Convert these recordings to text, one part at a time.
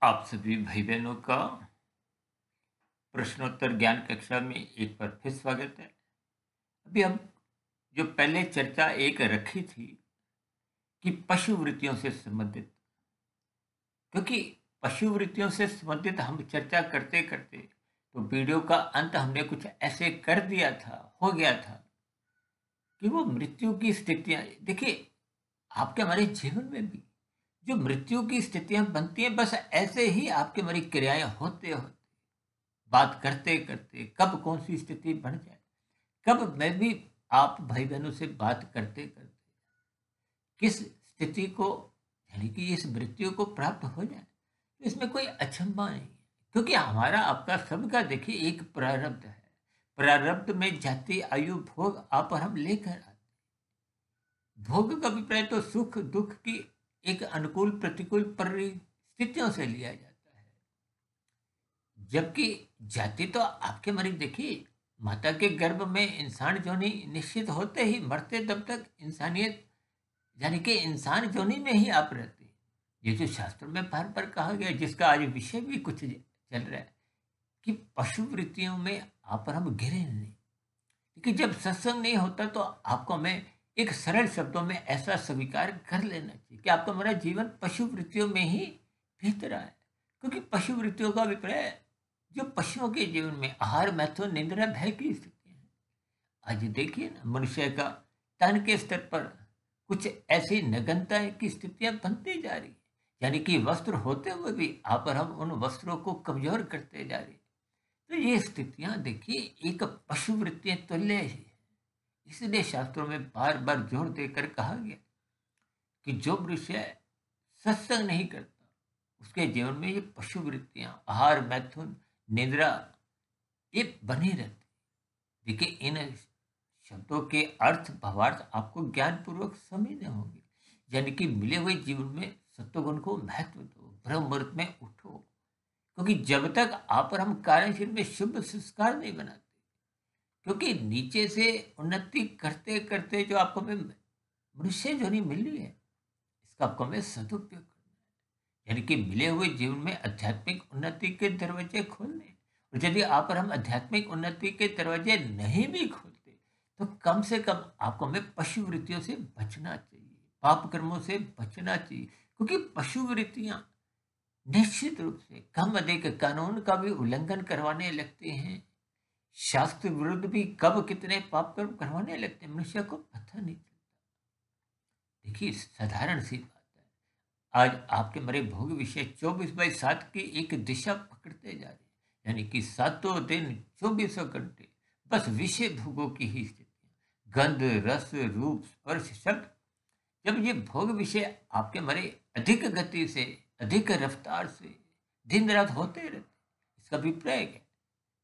आप सभी भाई बहनों का प्रश्नोत्तर ज्ञान कक्षा में एक बार फिर स्वागत है। अभी हम जो पहले चर्चा एक रखी थी कि पशु वृत्तियों से संबंधित, क्योंकि पशु वृत्तियों से संबंधित हम चर्चा करते करते तो वीडियो का अंत हमने कुछ ऐसे कर दिया था, हो गया था कि वो मृत्यु की स्थितियां देखिए, आपके हमारे जीवन में भी जो मृत्यु की स्थितियां बनती हैं, बस ऐसे ही आपके हमारी क्रियाएं होते होते, बात करते करते कब कौन सी स्थिति बन जाए, कब मैं भी आप भाई बहनों से बात करते करते किस स्थिति को, यानी कि इस मृत्यु को प्राप्त हो जाए, तो इसमें कोई अचंभा नहीं है। क्योंकि हमारा आपका सबका देखिए एक प्रारब्ध है। प्रारब्ध में जाति आयु भोग आप और हम लेकर आते हैं। भोग का अभिप्राय तो सुख दुख की एक अनुकूल प्रतिकूल परिस्थितियों से लिया जाता है, जबकि जाति तो आपके मरीज देखिए, माता के गर्भ में इंसान जोनी निश्चित होते ही मरते तब तक इंसानियत, यानी कि इंसान जोनी में ही आप रहते हैं। ये जो शास्त्रों में बार बार कहा गया है, जिसका आज विषय भी कुछ चल रहा है कि पशु वृत्तियों में आप और हम गिरे नहीं। क्योंकि जब सत्संग नहीं होता तो आपको हमें एक सरल शब्दों में ऐसा स्वीकार कर लेना चाहिए कि आपका हमारा जीवन पशु वृत्तियों में ही बीत रहा है। क्योंकि पशु वृत्तियों का अभिप्राय जो पशुओं के जीवन में आहार मैथुन निंद्रा भय की स्थिति है। आज देखिए ना, मनुष्य का तन के स्तर पर कुछ ऐसी नगनता की स्थितियां बनती जा रही है, यानी कि वस्त्र होते हुए भी आप और हम उन वस्त्रों को कमजोर करते जा रहे हैं। तो ये स्थितियां देखिए एक पशु वृत्ति तुल्य ही है। इसलिए शास्त्रों में बार बार जोर देकर कहा गया कि जो मनुष्य सत्संग नहीं करता, उसके जीवन में ये पशु वृत्तियां आहार मैथुन निद्रा ये बनी रहती। देखिए, इन शब्दों के अर्थ भावार्थ आपको ज्ञान पूर्वक समझने होंगे। यानी कि मिले हुए जीवन में सत्वगुण को महत्व दो, ब्रह्म मुहूर्त में उठो। क्योंकि जब तक आप और हम कार्यशील में शुभ संस्कार नहीं बनाते, क्योंकि नीचे से उन्नति करते करते जो आपको हमें मनुष्य जो नहीं मिल रही है, इसका आपको हमें सदुपयोग करना है। यानी कि मिले हुए जीवन में आध्यात्मिक उन्नति के दरवाजे खोलने। और यदि आप और हम आध्यात्मिक उन्नति के दरवाजे नहीं भी खोलते, तो कम से कम आपको हमें पशु वृत्तियों से बचना चाहिए, पाप कर्मों से बचना चाहिए। क्योंकि पशु वृत्तियां निश्चित रूप से कम अधिक कानून का भी उल्लंघन करवाने लगते हैं, शास्त्र विरुद्ध भी कब कितने पाप कर्म करवाने लगते हैं, मनुष्य को पता नहीं चलता। देखिए, साधारण सी बात है, आज आपके मरे भोग विषय 24/7 की एक दिशा पकड़ते जा रहे हैं। यानी कि सातों दिन 24 घंटे बस विषय भोगों की ही स्थिति, गंध रस रूप स्पर्श शब्द। जब ये भोग विषय आपके मरे अधिक गति से अधिक रफ्तार से दिन रात होते रहते, इसका अभिप्राय क्या है?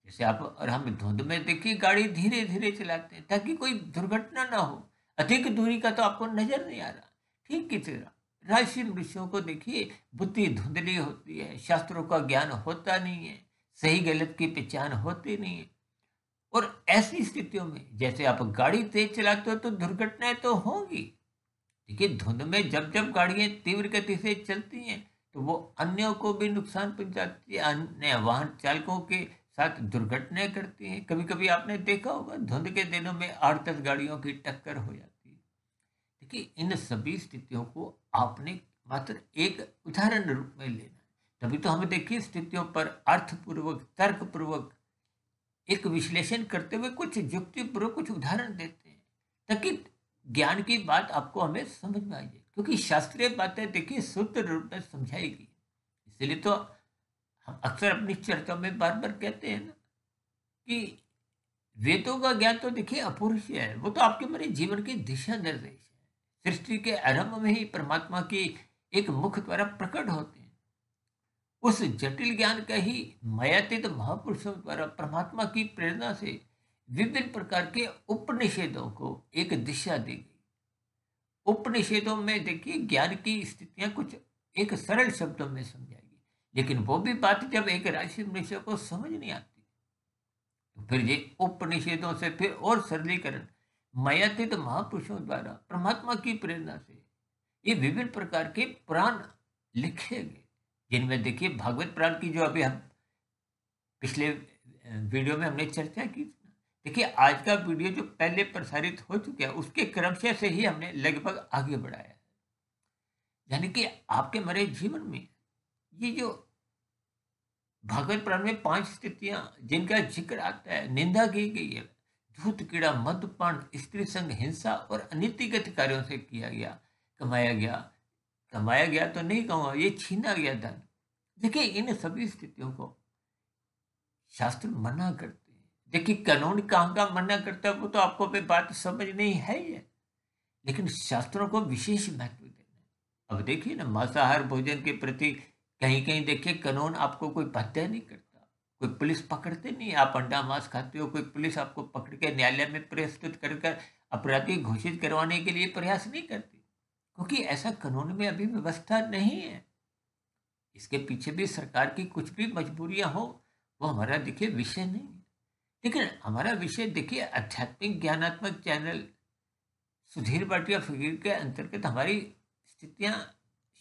जैसे आप और हम धुंध में देखिए गाड़ी धीरे धीरे चलाते हैं ताकि कोई दुर्घटना ना हो, अधिक दूरी का तो आपको नजर नहीं आ रहा। ठीक की तरह राशि मनुष्यों को देखिए, बुद्धि धुंधली होती है, शास्त्रों का ज्ञान होता नहीं है, सही गलत की पहचान होती नहीं है। और ऐसी स्थितियों में जैसे आप गाड़ी तेज चलाते हो तो दुर्घटनाएं तो होंगी। देखिए, धुंध में जब जब गाड़ियां तीव्र गति से चलती हैं, तो वो अन्यों को भी नुकसान पहुंचाती है, अन्य वाहन चालकों के साथ दुर्घटनाएं करती हैं। कभी कभी आपने देखा होगा धुंध के दिनों में 8-10 गाड़ियों की टक्कर हो जाती है। देखिए, इन सभी स्थितियों को आपने मात्र एक उदाहरण रूप में लेना है। तभी तो हमें देखिए स्थितियों पर अर्थपूर्वक तर्कपूर्वक एक विश्लेषण करते हुए कुछ युक्तिपूर्वक कुछ उदाहरण देते हैं, ताकि ज्ञान की बात आपको हमें समझ में आ जाए। क्योंकि शास्त्रीय बातें देखिए शुद्ध रूप में समझाएगी। इसीलिए तो हम अक्सर अपनी चर्चा में बार बार कहते हैं ना कि वेदों का ज्ञान तो देखिए अपूर्वीय है, वो तो आपके मेरे जीवन की दिशा निर्देश है। सृष्टि के आरंभ में ही परमात्मा की एक मुख द्वारा प्रकट होते हैं। उस जटिल ज्ञान का ही मयातीत महापुरुषों द्वारा परमात्मा की प्रेरणा से विभिन्न प्रकार के उपनिषेधों को एक दिशा दी गई। उपनिषेधों में देखिए ज्ञान की स्थितियां कुछ एक सरल शब्दों में समझाएगी, लेकिन वो भी बात जब एक राशि मनुष्य को समझ नहीं आती, तो फिर ये उपनिषेधों से फिर और सरलीकरण मयातीत महापुरुषों द्वारा परमात्मा की प्रेरणा से ये विभिन्न प्रकार के पुराण लिखे गए, जिनमें देखिए भागवत पुराण की जो अभी हम पिछले वीडियो में हमने चर्चा की थी ना, देखिए आज का वीडियो जो पहले प्रसारित हो चुका है उसके क्रमशः से ही हमने लगभग आगे बढ़ाया है। यानी कि आपके मेरे जीवन में ये जो भागवत पुराण में 5 स्थितियां जिनका जिक्र आता है, निंदा की गई है, धूर्त कीड़ा, मद्यपान, स्त्री संग, हिंसा और अनीतिगत कार्यों से किया गया, कमाया गया। कमाया गया तो नहीं कहूँगा, ये छीना गया धन। देखिए इन सभी स्थितियों को शास्त्र मना करते हैं। देखिए कानून कहाँ का मना करता है वो तो आपको भी बात समझ नहीं है ही है, लेकिन शास्त्रों को विशेष महत्व देना है। अब देखिए ना, मांसाहार भोजन के प्रति कहीं कहीं देखिए कानून आपको कोई बाध्य नहीं करता, कोई पुलिस पकड़ते नहीं। आप अंडा मांस खाते हो, कोई पुलिस आपको पकड़ के न्यायालय में प्रस्तुत कर कर अपराधी घोषित करवाने के लिए प्रयास नहीं करती, क्योंकि ऐसा कानून में अभी व्यवस्था नहीं है। इसके पीछे भी सरकार की कुछ भी मजबूरियां हो, वो हमारा देखिए विषय नहीं है। लेकिन हमारा विषय देखिए आध्यात्मिक ज्ञानात्मक चैनल सुधीर भाटिया फकीर के अंतर्गत हमारी स्थितियां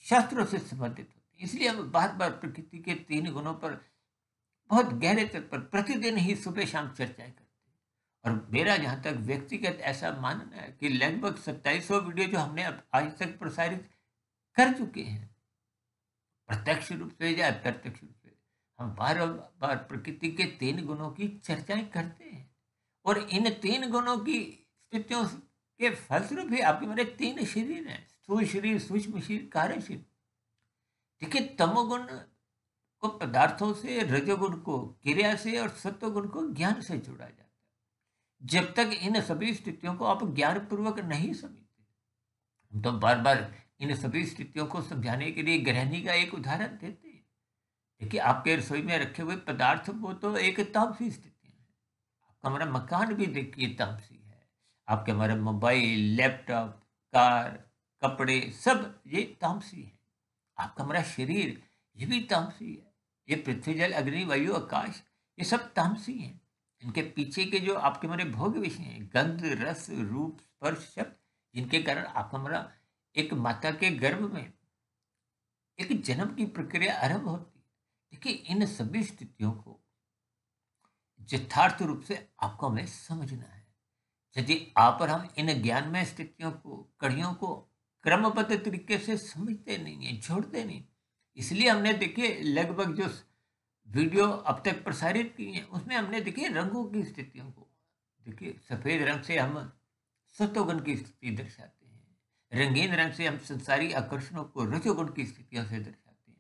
शास्त्रों से संबंधित होती हैं। इसलिए हम बार बार प्रकृति के 3 गुणों पर बहुत गहरे स्तर पर प्रतिदिन ही सुबह शाम चर्चाएं करते हैं। और मेरा जहाँ तक व्यक्तिगत ऐसा मानना है कि लगभग 2700 वीडियो जो हमने अब आज तक प्रसारित कर चुके हैं, प्रत्यक्ष रूप से या अप्रत्यक्ष रूप से, हम बार बार प्रकृति के 3 गुणों की चर्चाएं करते हैं। और इन 3 गुणों की स्थितियों के फलस्वरूप ही आपके मेरे 3 शरीर हैं, स्थूल शरीर, सूक्ष्म शरीर, कार्य शरीर। देखिए तमोगुण को पदार्थों से, रजोगुण को क्रिया से और सत्वगुण को ज्ञान से जोड़ा जाता है। जब तक इन सभी स्थितियों को आप ज्ञान पूर्वक नहीं समझते, हम तो बार बार इन सभी स्थितियों को समझाने के लिए गृहिणी का एक उदाहरण देते हैं। देखिए आपके रसोई में रखे हुए पदार्थ वो तो एक तामसी स्थितियां है। आपका हमारा मकान भी देखिए तामसी है। आपके हमारे मोबाइल, लैपटॉप, कार, कपड़े सब ये तामसी है। आपका हमारा शरीर ये भी तामसी है। ये पृथ्वी, जल, अग्नि, वायु, आकाश, ये सब तामसी हैं। इनके पीछे के जो आपके हमारे भोग विषय हैं, गंध, रस, रूप, स्पर्श, शब्द, जिनके कारण आपका हमारा एक माता के गर्भ में एक जन्म की प्रक्रिया आरंभ होती है। देखिए इन सभी स्थितियों को यथार्थ रूप से आपको हमें समझना है। यदि आप और हम इन ज्ञानमय स्थितियों को, कड़ियों को क्रमबद्ध तरीके से समझते नहीं है, जोड़ते नहीं, इसलिए हमने देखिए लगभग जो वीडियो अब तक प्रसारित की हैं उसमें हमने देखिए रंगों की स्थितियों को, देखिए सफेद रंग से हम सत्वगुण की स्थिति दर्शाते हैं, रंगीन रंग से हम संसारी आकर्षणों को रजोगुण की स्थितियों से दर्शाते हैं।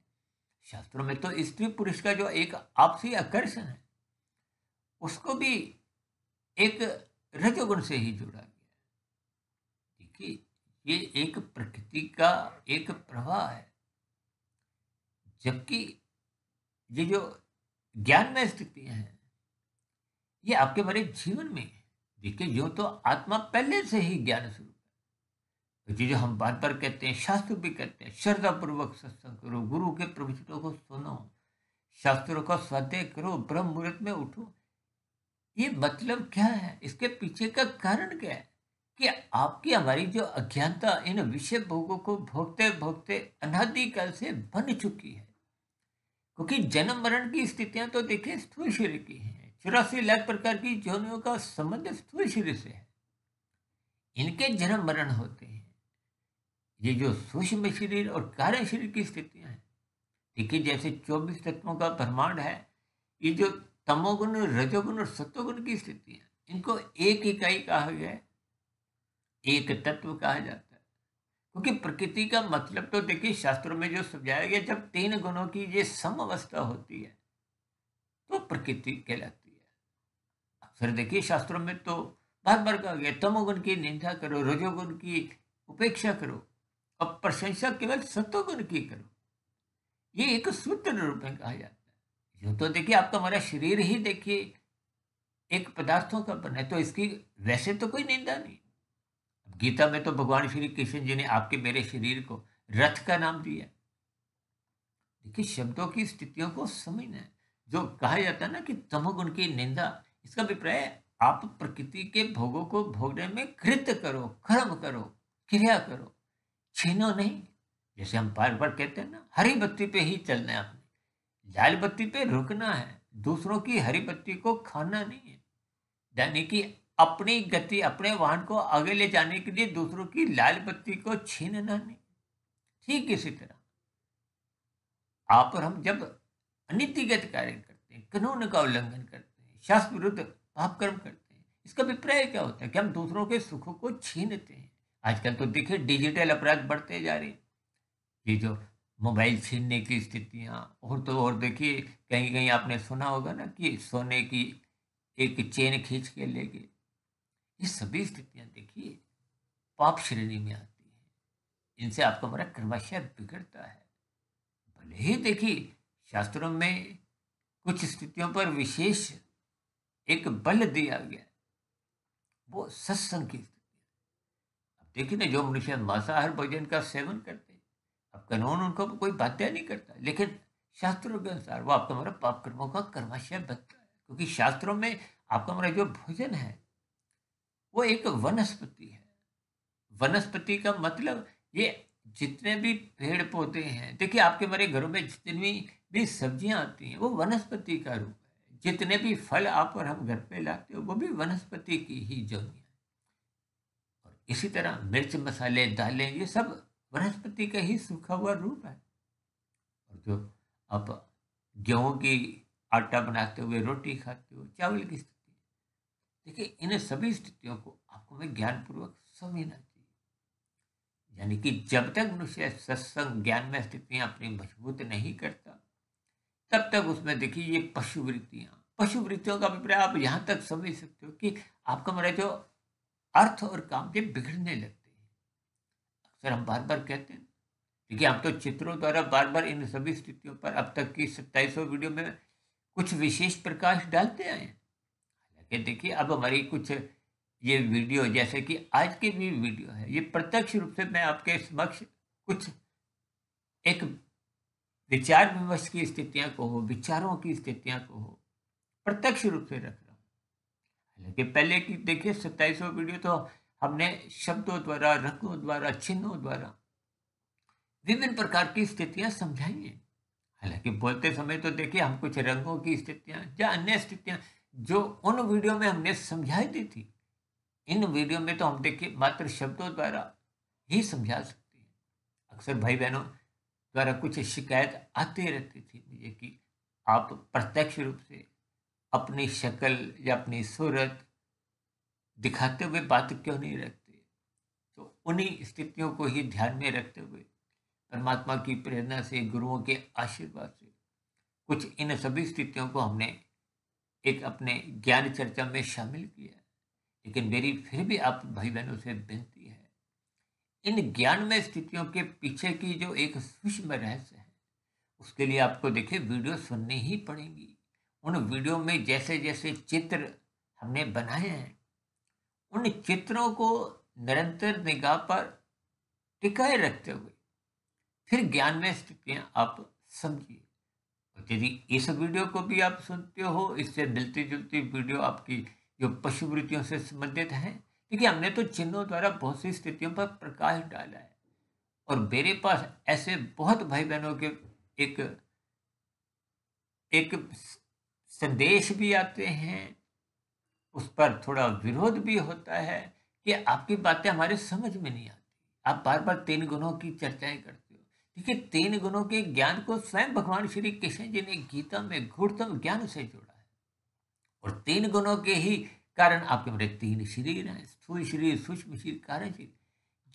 शास्त्रों में तो स्त्री पुरुष का जो एक आपसी आकर्षण है उसको भी एक रजोगुण से ही जोड़ा गया है। देखिए ये एक प्रकृति का एक प्रवाह है, जबकि ये जो ज्ञानमय स्थितियां हैं ये आपके हमारे जीवन में है। देखिए यूं तो आत्मा पहले से ही ज्ञान स्वरूप है। तो ये जो हम बार बार कहते हैं, शास्त्र भी कहते हैं, श्रद्धा पूर्वक सत्संग करो, गुरु के प्रवचनों को सुनो, शास्त्रों का स्वाध्याय करो, ब्रह्म मुहूर्त में उठो। ये मतलब क्या है, इसके पीछे का कारण क्या है कि आपकी हमारी जो अज्ञानता इन विषय भोगों को भोगते भोगते अनादिकाल से बन चुकी है। क्योंकि जन्म मरण की स्थितियां तो देखिए स्थूल शरीर की हैं। 84 लाख प्रकार की योनियों का संबंध स्थूल शरीर से है। इनके जन्म मरण होते हैं। ये जो सूक्ष्म शरीर और कार्य शरीर की स्थितियां हैं, देखिए जैसे 24 तत्वों का ब्रह्मांड है, ये जो तमोगुण, रजोगुण और सत्वगुण की स्थिति है, इनको एक इकाई कहा गया है, एक तत्व कहा जाता है। क्योंकि प्रकृति का मतलब तो देखिए शास्त्रों में जो समझाया गया, जब 3 गुणों की ये सम अवस्था होती है तो प्रकृति कहलाती है। अक्सर देखिए शास्त्रों में तो बार बार कहा गया, तमोगुण की निंदा करो, रजोगुण की उपेक्षा करो और प्रशंसा केवल सत्वगुण की करो। ये एक सूत्र रूप में कहा जाता है। यूं तो देखिए आपका हमारा शरीर ही देखिए एक पदार्थों का बना है, तो इसकी वैसे तो कोई निंदा नहीं। गीता में तो भगवान श्री कृष्ण जी ने आपके मेरे शरीर को रथ का नाम दिया। देखिए शब्दों की स्थितियों को समझना है। जो कहा जाता है ना कि तमोगुण की निंदा, इसका अभिप्राय है आप प्रकृति के भोगों को भोगने में कृत्य करो, कर्म करो, क्रिया करो, छीनो नहीं। जैसे हम बार बार कहते हैं ना, हरी बत्ती पे ही चलना है आपने, लाल बत्ती पे रुकना है, दूसरों की हरी बत्ती को खाना नहीं है। यानी कि अपनी गति, अपने वाहन को आगे ले जाने के लिए दूसरों की लाल बत्ती को छीनना नहीं। ठीक इसी तरह आप और हम जब अनीतिगत कार्य करते हैं, कानून का उल्लंघन करते हैं, शास्त्र विरुद्ध पाप कर्म करते हैं, इसका अभिप्राय क्या होता है कि हम दूसरों के सुखों को छीनते हैं। आजकल तो देखिए डिजिटल अपराध बढ़ते जा रहे हैं। ये जो मोबाइल छीनने की स्थितियाँ, और तो और देखिए कहीं कहीं आपने सुना होगा ना कि सोने की एक चेन खींच के ले गए। ये सभी स्थितियाँ देखिए पाप श्रेणी में आती है। इनसे आपका हमारा क्रमशः बिगड़ता है। भले ही देखिए शास्त्रों में कुछ स्थितियों पर विशेष एक बल दिया गया है, वो सत्संग की स्थिति। अब देखिए ना, जो मनुष्य मांसाहार भोजन का सेवन करते हैं, अब कानून उनको कोई बाध्य नहीं करता, लेकिन शास्त्रों के अनुसार वो आपका हमारा पाप कर्मों का क्रमशः बनता है। क्योंकि शास्त्रों में आपका हमारा जो भोजन है वो एक वनस्पति है। वनस्पति का मतलब ये जितने भी पेड़ पौधे हैं, देखिए आपके हमारे घरों में जितनी भी सब्जियां आती हैं वो वनस्पति का रूप है। जितने भी फल आप और हम घर पे लाते हो वो भी वनस्पति की ही जोनियां हैं। और इसी तरह मिर्च, मसाले, दालें, ये सब वनस्पति का ही सूखा हुआ रूप है। और जो आप गेहूं की आटा बनाते हुए रोटी खाते हो, चावल की स्थिति, देखिए इन सभी स्थितियों को आपको मैं ज्ञानपूर्वक समझना चाहिए। यानी कि जब तक मनुष्य सत्संग ज्ञान में स्थितियां अपनी मजबूत नहीं करता, तब तक उसमें देखिए ये पशु वृत्तियों का अभिप्राय आप यहाँ तक समझ सकते हो कि आपका हमारा जो अर्थ और काम ये बिगड़ने लगते हैं। अक्सर हम बार बार कहते हैं, देखिए हम तो चित्रों द्वारा बार बार इन सभी स्थितियों पर अब तक की 2700 वीडियो में कुछ विशेष प्रकाश डालते आए हैं। हालांकि देखिए अब हमारी कुछ ये वीडियो, जैसे कि आज की भी वीडियो है, ये प्रत्यक्ष रूप से मैं आपके समक्ष कुछ एक विचार विमर्श की स्थितियां को हो, विचारों की स्थितियां को हो, प्रत्यक्ष रूप से रख रहा हूँ। हालांकि पहले की देखिए 2700 वीडियो तो हमने शब्दों द्वारा, रंगों द्वारा, चिन्हों द्वारा विभिन्न प्रकार की स्थितियां समझाई हैं। हालांकि बोलते समय तो देखिए हम कुछ रंगों की स्थितियां या अन्य स्थितियां जो उन वीडियो में हमने समझाई दी थी, इन वीडियो में तो हम देखिए मात्र शब्दों द्वारा ही समझा सकते हैं। अक्सर भाई बहनों द्वारा कुछ शिकायत आती रहती थी मुझे कि आप प्रत्यक्ष रूप से अपनी शक्ल या अपनी सूरत दिखाते हुए बात क्यों नहीं रखते। तो उन्हीं स्थितियों को ही ध्यान में रखते हुए परमात्मा की प्रेरणा से, गुरुओं के आशीर्वाद से कुछ इन सभी स्थितियों को हमने एक अपने ज्ञान चर्चा में शामिल किया है। लेकिन मेरी फिर भी आप भाई बहनों से विनती है, इन ज्ञान में स्थितियों के पीछे की जो एक सूक्ष्म रहस्य है, उसके लिए आपको देखिए वीडियो सुननी ही पड़ेगी। उन वीडियो में जैसे जैसे चित्र हमने बनाए हैं, उन चित्रों को निरंतर निगाह पर टिकाए रखते हुए फिर ज्ञान में स्थितियां आप समझिए। और यदि इस वीडियो को भी आप सुनते हो, इससे मिलती जुलती वीडियो आपकी जो पशु वृत्तियों से संबंधित है, देखिए हमने तो चिन्हों द्वारा बहुत सी स्थितियों पर प्रकाश डाला है। और मेरे पास ऐसे बहुत भाई बहनों के एक एक संदेश भी आते हैं, उस पर थोड़ा विरोध भी होता है कि आपकी बातें हमारे समझ में नहीं आती। आप बार बार 3 गुणों की चर्चाएं करते हो। देखिए 3 गुणों के ज्ञान को स्वयं भगवान श्री कृष्ण जी ने गीता में गूढ़तम ज्ञान से जोड़ा है। और 3 गुणों के ही कारण आपके मेरे 3 शरीर हैं, स्थूल शरीर, सूक्ष्म शरीर, कारण शरीर।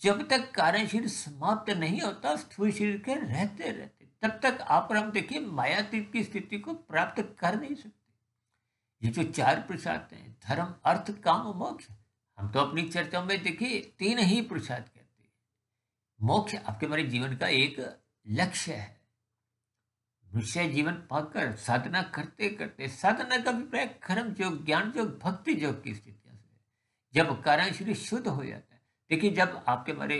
जब तक कारण शरीर समाप्त नहीं होता स्थूल शरीर के रहते रहते, तब तक आप और हम देखिए मायातीत की स्थिति को प्राप्त कर नहीं सकते। ये जो 4 पुरुषार्थ हैं, धर्म, अर्थ, काम और मोक्ष, हम तो अपनी चर्चा में देखिए 3 ही पुरुषार्थ कहते हैं। मोक्ष आपके हमारे जीवन का एक लक्ष्य है। मनुष्य जीवन पाकर साधना करते करते, साधना का अभिप्राय कर्म योग, ज्ञान योग, भक्ति योग की स्थितियों से, जब कारण शरीर शुद्ध हो जाता है। देखिए जब आपके हमारे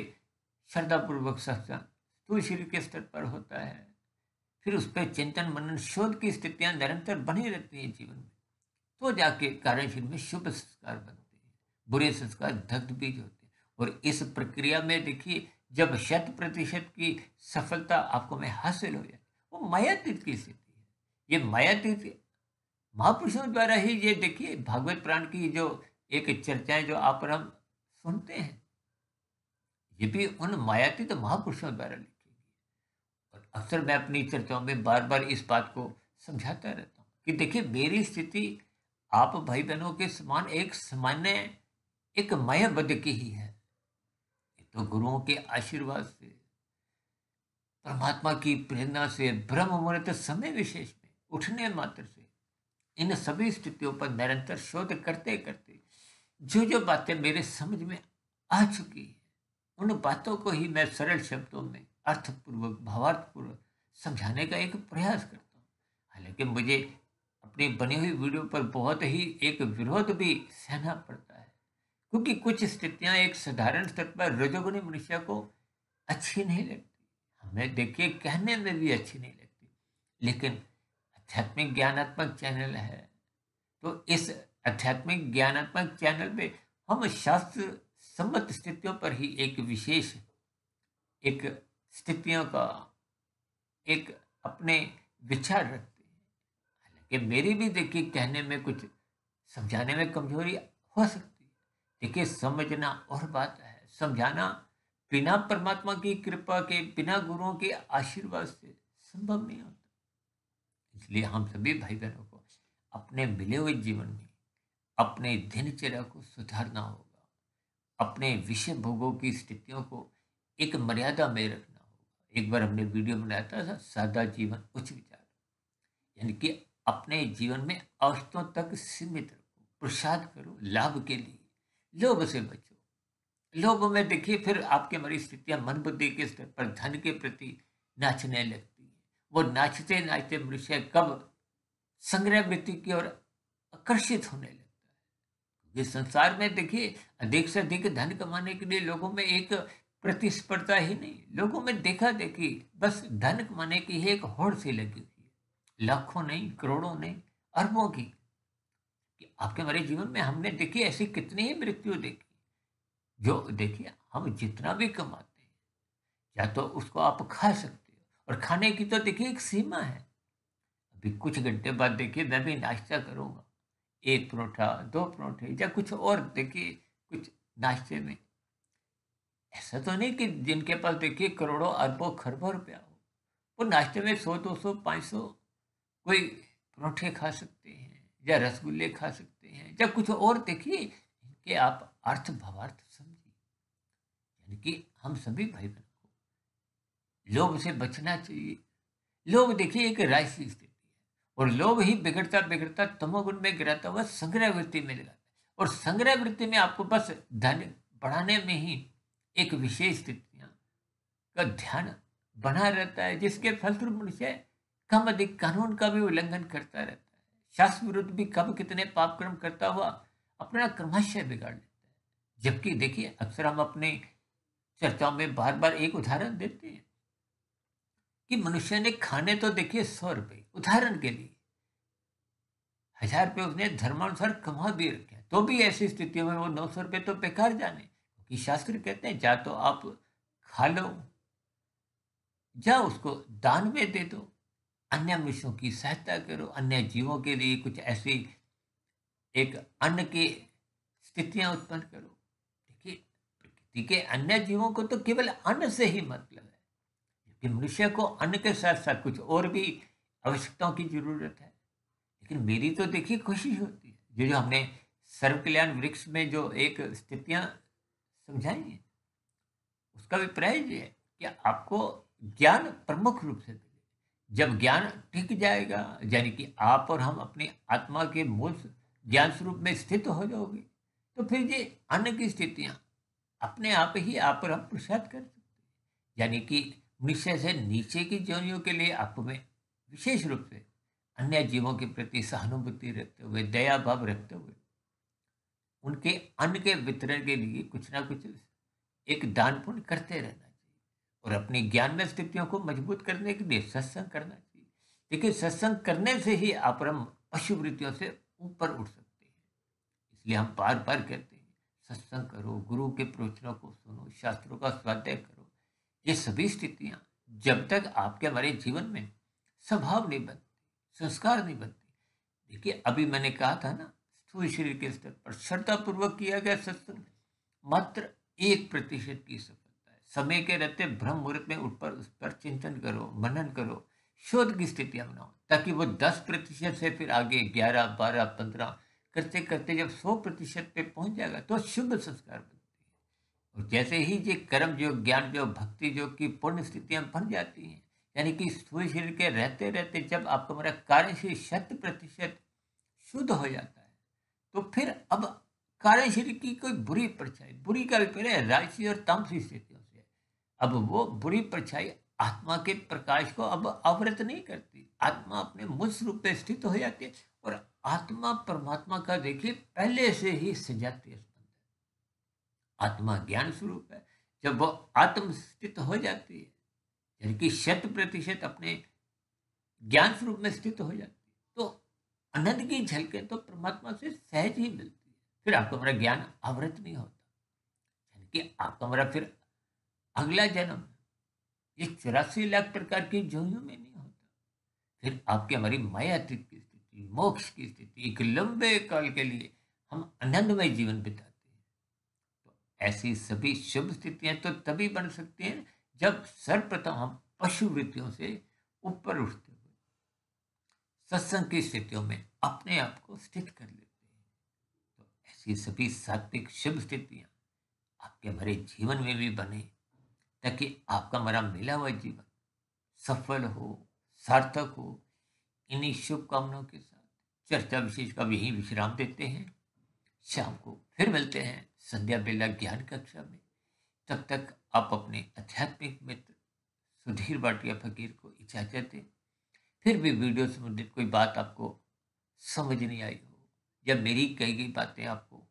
श्रद्धा पूर्वक सत्संग स्थूल शरीर के स्तर पर होता है, फिर उस पर चिंतन, मनन, शोध की स्थितियां निरंतर बनी रहती हैं जीवन में, तो जाके कारण शरीर में शुभ संस्कार बनते हैं, बुरे संस्कार दग्ध बीज होते हैं। और इस प्रक्रिया में देखिए जब 100% की सफलता आपको में हासिल हो जाए, वो मायातीत की स्थिति है। ये मायातीत महापुरुषों द्वारा ही, ये देखिए भागवत पुराण की जो एक चर्चाएं जो आप और हम सुनते हैं, ये भी उन मायातीत महापुरुषों द्वारा लिखी गई। और अक्सर मैं अपनी चर्चाओं में बार बार इस बात को समझाता रहता हूँ कि देखिए मेरी स्थिति आप भाई बहनों के समान एक सामान्य एक मायाबद्ध की ही है। ये तो गुरुओं के आशीर्वाद से, परमात्मा की प्रेरणा से, ब्रह्म मुहूर्त समय विशेष में उठने मात्र से, इन सभी स्थितियों पर निरंतर शोध करते करते जो जो बातें मेरे समझ में आ चुकी है, उन बातों को ही मैं सरल शब्दों में अर्थपूर्वक भावार्थपूर्वक समझाने का एक प्रयास करता हूँ। हालांकि मुझे अपनी बनी हुई वीडियो पर बहुत ही एक विरोध भी सहना पड़ता है, क्योंकि कुछ स्थितियां एक साधारण स्तर पर रजोगुणी मनुष्य को अच्छी नहीं लगती, हमें देखिए कहने में भी अच्छी नहीं लगती, लेकिन आध्यात्मिक ज्ञानात्मक चैनल है, तो इस आध्यात्मिक ज्ञानात्मक चैनल पे हम शास्त्र सम्मत स्थितियों पर ही एक विशेष एक स्थितियों का एक अपने विचार रखते हैं। हालांकि मेरी भी देखिए कहने में कुछ, समझाने में कमजोरी हो सकती है। देखिए समझना और बात है, समझाना बिना परमात्मा की कृपा के, बिना गुरुओं के आशीर्वाद से संभव नहीं होता। इसलिए हम सभी भाई बहनों को अपने मिले हुए जीवन में अपने दिनचर्या को सुधारना होगा, अपने विषय भोगों की स्थितियों को एक मर्यादा में रखना होगा। एक बार हमने वीडियो बनाया था, सादा जीवन उच्च विचार, यानी कि अपने जीवन में औसतों तक सीमित रखो, प्रसाद करो लाभ के लिए, लोभ से बचो। लोभ में देखिए फिर आपके हमारी स्थितियां मन बुद्धि के स्तर पर धन के प्रति नाचने लगती है। वो नाचते नाचते मनुष्य कब संग्रह वृत्ति की ओर आकर्षित होने लगता है। ये संसार में देखिए अधिक से अधिक धन कमाने के लिए लोगों में एक प्रतिस्पर्धा ही नहीं, लोगों में देखा देखी, बस धन कमाने की ही एक होड़ सी लगी हुई है, लाखों नहीं, करोड़ों नहीं, अरबों की। कि आपके हमारे जीवन में हमने देखी ऐसी कितनी ही मृत्यु देखी, जो देखिए हम जितना भी कमाते हैं, या तो उसको आप खा सकते हो, और खाने की तो देखिए एक सीमा है। अभी कुछ घंटे बाद देखिए मैं भी नाश्ता करूंगा, एक परोठा, दो परोठे, या कुछ और देखिए कुछ नाश्ते में। ऐसा तो नहीं कि जिनके पास देखिए करोड़ों अरबों खरबों रुपया हो, वो नाश्ते में 100 200 500 कोई परोठे खा सकते हैं, या रसगुल्ले खा सकते हैं, या कुछ और देखिए इनके आप अर्थ भावार्थ समझिए। यानी कि हम सभी भाई बहनों को लोभ से बचना चाहिए। लोभ देखिए एक राशि स्थिति है, और लोभ ही बिगड़ता बिगड़ता तमोगुण में गिराता हुआ संग्रह वृत्ति में लगाता है, और संग्रह वृत्ति में आपको बस धन बढ़ाने में ही एक विशेष स्थितियां का ध्यान बना रहता है, जिसके फलस्वरूप मनुष्य कम अधिक कानून का भी उल्लंघन करता रहता है, शास्त्र विरुद्ध भी कब कितने पाप कर्म करता हुआ अपना क्रमशः बिगाड़ लेता है। जबकि देखिए अक्सर हम अपने चर्चाओं में बार बार एक उदाहरण देते हैं कि मनुष्य ने खाने तो देखिए 100 रुपए, उदाहरण के लिए 1000 रुपये उसने धर्मानुसार कमा भी रखे, तो भी ऐसी स्थितियों में वो 900 रुपये तो बेकार जाने, क्योंकि शास्त्र कहते हैं जा तो आप खा लो, या उसको दान में दे दो, अन्य मनुष्यों की सहायता करो, अन्य जीवों के लिए कुछ ऐसी एक अन्न की स्थितियां उत्पन्न करो। देखिए प्रकृति के अन्य जीवों को तो केवल अन्न से ही मतलब है, कि मनुष्य को अन्न के साथ साथ कुछ और भी आवश्यकताओं की जरूरत है। लेकिन मेरी तो देखिए कोशिश होती है, जो जो हमने सर्व कल्याण वृक्ष में जो एक स्थितियां समझाई हैं, उसका अभिप्राय ये है कि आपको ज्ञान प्रमुख रूप से मिले। जब ज्ञान टिक जाएगा, यानी कि आप और हम अपनी आत्मा के मूल ज्ञान स्वरूप में स्थित हो जाओगे, तो फिर ये अन्न की स्थितियां अपने आप ही आप और हम प्रसाद कर सकते हैं। यानी कि मनुष्य से नीचे की योनियों के लिए आप में विशेष रूप से अन्य जीवों के प्रति सहानुभूति रखते हुए, दया भाव रखते हुए, उनके अन्न के वितरण के लिए कुछ ना कुछ एक दान पुण्य करते रहना चाहिए, और अपनी ज्ञान में स्थितियों को मजबूत करने के लिए सत्संग करना चाहिए। देखिए सत्संग करने से ही आप और हम पशु वृत्तियों से ऊपर उठ सकते हैं। इसलिए हम बार बार कहते हैं सत्संग करो, गुरु के प्रवचनों को सुनो, शास्त्रों का स्वाध्याय करो, ये सभी स्थितियां जब तक आपके हमारे जीवन में स्वभाव नहीं बनती, संस्कार नहीं बनती। देखिए, अभी मैंने कहा था ना, स्थूल शरीर के स्तर पर श्रद्धापूर्वक किया गया सत्संग मात्र 1% की सफलता है। समय के रहते ब्रह्म मुहूर्त में उस पर चिंतन करो, मनन करो, शोध की स्थितियां बनाओ, ताकि वो 10% से फिर आगे 11, 12, 15 करते करते जब 100% पे पहुंच जाएगा तो शुभ संस्कार बनते हैं। और जैसे ही ये कर्म जो, ज्ञान जो, भक्ति जो की पूर्ण स्थितियां बन जाती हैं, यानी कि स्थूल शरीर के रहते रहते जब आपका हमारा कार्यशील 100% शुद्ध हो जाता है, तो फिर अब कारण शरीर की कोई बुरी परछाई, बुरी का भी पहले राजसी और तामसी स्थितियों से, अब वो बुरी परछाई आत्मा के प्रकाश को अब आवृत नहीं करती। आत्मा अपने मूल स्वरूप पे स्थित हो जाती है, और आत्मा परमात्मा का देखिए पहले से ही सजातीय स्पंद है। आत्मा ज्ञान स्वरूप है। जब वो आत्म स्थित हो जाती है, यानी कि 100% अपने ज्ञान स्वरूप में स्थित हो जाती है, तो आनंद की झलकें तो परमात्मा से सहज ही मिलती है। फिर आपका हमारा ज्ञान आवृत नहीं होता, यानी कि आपका हमारा फिर अगला जन्म ये 84 लाख प्रकार की जोनियों में नहीं होता। फिर आपकी हमारी मायातीत की स्थिति, मोक्ष की स्थिति, एक लंबे काल के लिए हम आनंदमय जीवन बिताते हैं। तो ऐसी सभी शुभ स्थितियां तो तभी बन सकती हैं जब सर्वप्रथम हम पशु वृत्तियों से ऊपर उठते हुए सत्संग की स्थितियों में अपने आप को स्थित कर लेते हैं। तो ऐसी सभी सात्विक शुभ स्थितियां आपके हमारे जीवन में भी बने, ताकि आपका हमारा मिला हुआ जीवन सफल हो, सार्थक हो। इन्हीं शुभकामनाओं के साथ चर्चा विशेष का भी यहीं विश्राम देते हैं। शाम को फिर मिलते हैं संध्या बेला ज्ञान कक्षा में। तब तक आप अपने आध्यात्मिक मित्र सुधीर भाटिया फकीर को इजाजत दें। फिर भी वीडियो संबंधित कोई बात आपको समझ नहीं आई हो, या मेरी कही गई बातें आपको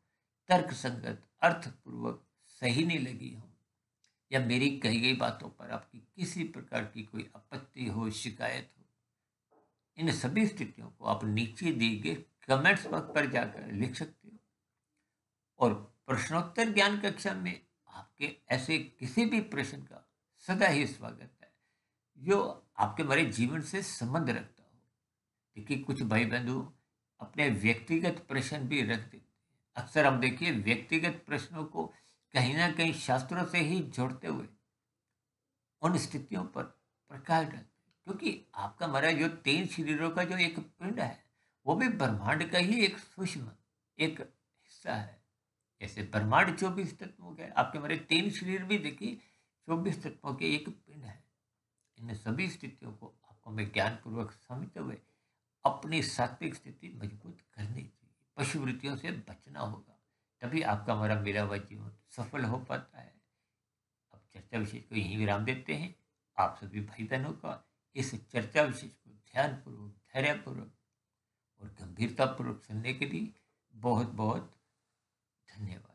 तर्क संगत, अर्थपूर्वक सही नहीं लगी हो, या मेरी कही गई बातों पर आपकी किसी प्रकार की कोई आपत्ति हो, शिकायत हो, इन सभी स्थितियों को आप नीचे दिए गए कमेंट्स बॉक्स पर जाकर लिख सकते हो। और प्रश्नोत्तर ज्ञान कक्षा में आपके ऐसे किसी भी प्रश्न का सदा ही स्वागत है, जो आपके हमारे जीवन से संबंध रखता हो। देखिए, कुछ भाई बंधु अपने व्यक्तिगत प्रश्न भी रख देते हैं। अक्सर हम देखिए व्यक्तिगत प्रश्नों को कहीं ना कहीं शास्त्रों से ही जोड़ते हुए उन स्थितियों पर प्रकाश डालते हैं, क्योंकि आपका हमारा जो 3 शरीरों का जो एक पिंड है, वो भी ब्रह्मांड का ही एक सूक्ष्म एक हिस्सा है। जैसे ब्रह्मांड 24 तत्वों के, आपके हमारे 3 शरीर भी देखिए 24 तत्वों के एक पिंड है। इन सभी स्थितियों को आपको मैं ज्ञान पूर्वक समझते हुए अपनी सात्विक स्थिति मजबूत करनी चाहिए। पशु वृत्तियों से बचना होगा, तभी आपका हमारा मेरा हुआ जीवन सफल हो पाता है। अब चर्चा विशेष को यहीं विराम देते हैं। आप सभी भाई बहनों का इस चर्चा विशेष को ध्यानपूर्वक, धैर्यपूर्वक और गंभीरतापूर्वक सुनने के लिए बहुत बहुत धन्यवाद।